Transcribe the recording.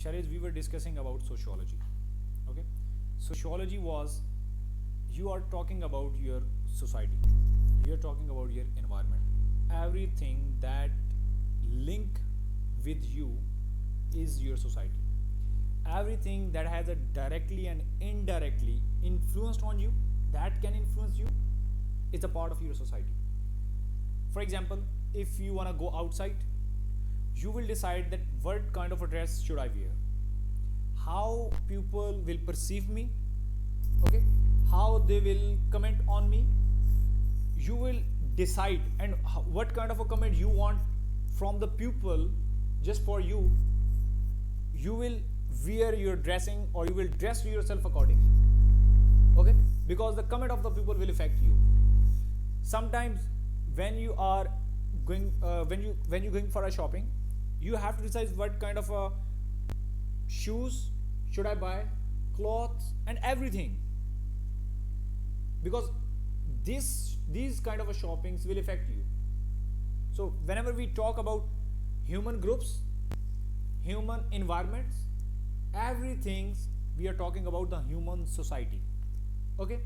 Shailesh, we were discussing about sociology. Okay, sociology was, you are talking about your society, you are talking about your environment. Everything that link with you is your society. Everything that has a directly and indirectly influenced on you, that can influence you, is a part of your society. For example, if you want to go outside, you will decide that what kind of a dress should I wear, how people will perceive me, okay, how they will comment on me. You will decide, and what kind of a comment you want from the people. Just for you, you will wear your dressing, or you will dress yourself accordingly, okay, because the comment of the people will affect you. Sometimes when you are going when you going for a shopping, you have to decide what kind of a shoes should I buy, clothes and everything, because these kind of a shoppings will affect you. So whenever we talk about human groups, human environments, everything, we are talking about the human society, okay.